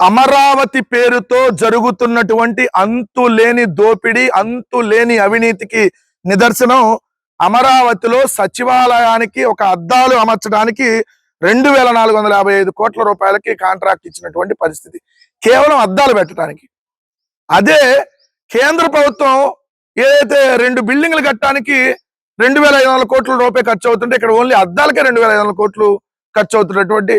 అమరావతి పేరుతో జరుగుతున్నటువంటి అంతులేని దోపిడీ, అంతులేని అవినీతికి నిదర్శనం అమరావతిలో సచివాలయానికి ఒక అద్దాలు అమర్చడానికి 2455 కోట్ల రూపాయలకి కాంట్రాక్ట్ ఇచ్చినటువంటి పరిస్థితి, కేవలం అద్దాలు పెట్టడానికి. అదే కేంద్ర ప్రభుత్వం ఏదైతే 2 బిల్డింగ్లు కట్టడానికి 2500 కోట్ల రూపాయలు ఖర్చు అవుతుంటే ఇక్కడ ఓన్లీ అద్దాలకే 2500 కోట్లు ఖర్చు అవుతున్నటువంటి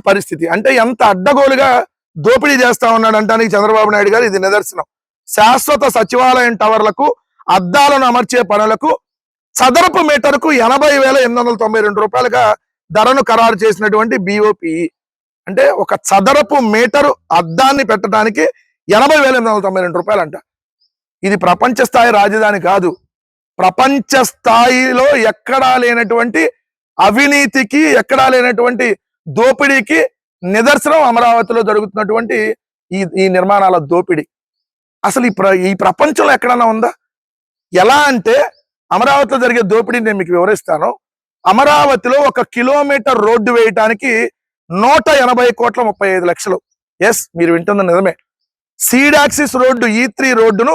పరిస్థితి. అంటే ఎంత అడ్డగోలుగా దోపిడీ చేస్తా ఉన్నాడు అంటానికి చంద్రబాబు నాయుడు గారు ఇది నిదర్శనం. శాశ్వత సచివాలయం టవర్లకు అద్దాలను అమర్చే పనులకు చదరపు మీటర్కు 80,892 రూపాయలుగా ధరను ఖరారు చేసినటువంటి BOP. అంటే ఒక చదరపు మీటరు అద్దాన్ని పెట్టడానికి 80,892 రూపాయలు అంట. ఇది ప్రపంచ స్థాయి రాజధాని కాదు, ప్రపంచ స్థాయిలో ఎక్కడా లేనటువంటి అవినీతికి, ఎక్కడా లేనటువంటి దోపిడీకి నిదర్శనం అమరావతిలో జరుగుతున్నటువంటి ఈ నిర్మాణాల దోపిడీ. అసలు ఈ ప్రపంచంలో ఎక్కడన్నా ఉందా? ఎలా అంటే అమరావతిలో జరిగే దోపిడీ నేను మీకు వివరిస్తాను. అమరావతిలో 1 కిలోమీటర్ రోడ్డు వేయటానికి 180 కోట్ల 35 లక్షలు. ఎస్, మీరు వింటుంది నిజమే. సీడాక్సిస్ రోడ్డు E3 రోడ్డును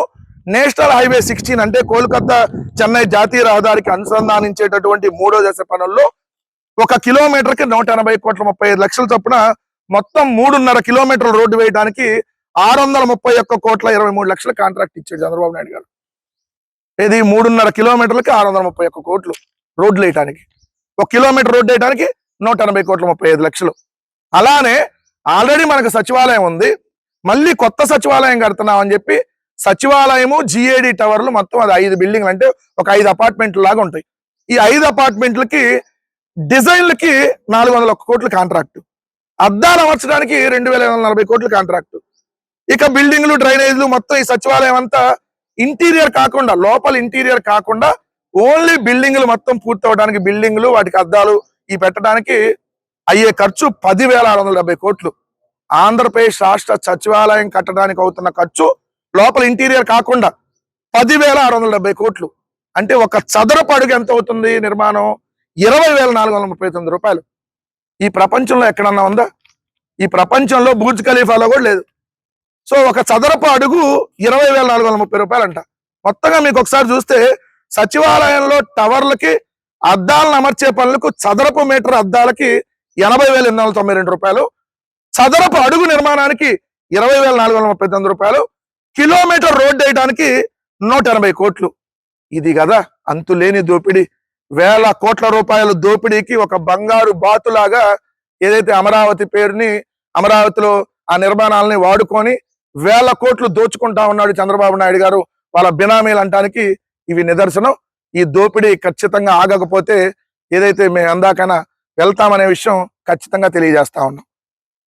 నేషనల్ హైవే 16 అంటే కోల్కతా చెన్నై జాతీయ రహదారికి అనుసంధానించేటటువంటి 3వ దశ పనుల్లో 1 కిలోమీటర్కి 180 కోట్ల 35 లక్షల చొప్పున మొత్తం 3.5 కిలోమీటర్ల రోడ్డు వేయడానికి 631 కోట్ల 23 లక్షల కాంట్రాక్ట్ ఇచ్చాడు చంద్రబాబు నాయుడు గారు. ఇది 3.5 కిలోమీటర్లకి 631 కోట్లు రోడ్లు వేయటానికి, 1 కిలోమీటర్ రోడ్డు వేయడానికి 180 కోట్ల 35 లక్షలు. అలానే ఆల్రెడీ మనకు సచివాలయం ఉంది, మళ్ళీ కొత్త సచివాలయం కడుతున్నాం అని చెప్పి సచివాలయము GAD టవర్లు మొత్తం అది 5 బిల్డింగ్లు, అంటే ఒక 5 అపార్ట్మెంట్లు లాగా ఉంటాయి. ఈ 5 అపార్ట్మెంట్లకి డిజైన్లకి 401 కోట్లు కాంట్రాక్ట్, అద్దాలు అమర్చడానికి 2,540 కోట్లు కాంట్రాక్ట్. ఇక బిల్డింగ్లు, డ్రైనేజ్లు మొత్తం ఈ సచివాలయం అంతా ఇంటీరియర్ కాకుండా, లోపల ఇంటీరియర్ కాకుండా ఓన్లీ బిల్డింగ్లు మొత్తం పూర్తవడానికి, బిల్డింగ్లు వాటికి అద్దాలు ఈ పెట్టడానికి అయ్యే ఖర్చు 10,670 కోట్లు. ఆంధ్రప్రదేశ్ రాష్ట్ర సచివాలయం కట్టడానికి అవుతున్న ఖర్చు లోపల ఇంటీరియర్ కాకుండా 10,670 కోట్లు. అంటే ఒక చదరపు అడుగు ఎంత అవుతుంది నిర్మాణం? 20,439 రూపాయలు. ఈ ప్రపంచంలో ఎక్కడన్నా ఉందా? ఈ ప్రపంచంలో బుర్జ్ ఖలీఫాలో కూడా లేదు. సో ఒక చదరపు అడుగు 20,430 రూపాయలు అంట. మొత్తంగా మీకు ఒకసారి చూస్తే సచివాలయంలో టవర్లకి అద్దాలను అమర్చే పనులకు చదరపు మీటర్ అద్దాలకి 80,892 రూపాయలు, చదరపు అడుగు నిర్మాణానికి 20,439 రూపాయలు, కిలోమీటర్ రోడ్డు వేయడానికి 180 కోట్లు. ఇది కదా అంతులేని దోపిడీ. వేల కోట్ల రూపాయల దోపిడీకి ఒక బంగారు బాతులాగా ఏదైతే అమరావతి పేరుని, అమరావతిలో ఆ నిర్మాణాలని వాడుకొని వేల కోట్లు దోచుకుంటా ఉన్నాడు చంద్రబాబు నాయుడు గారు వాళ్ళ బినామీలు అంటానికి ఇవి నిదర్శనం. ఈ దోపిడీ ఖచ్చితంగా ఆగకపోతే ఏదైతే మేము అందాకైనా వెళ్తామనే విషయం ఖచ్చితంగా తెలియజేస్తా ఉన్నాం.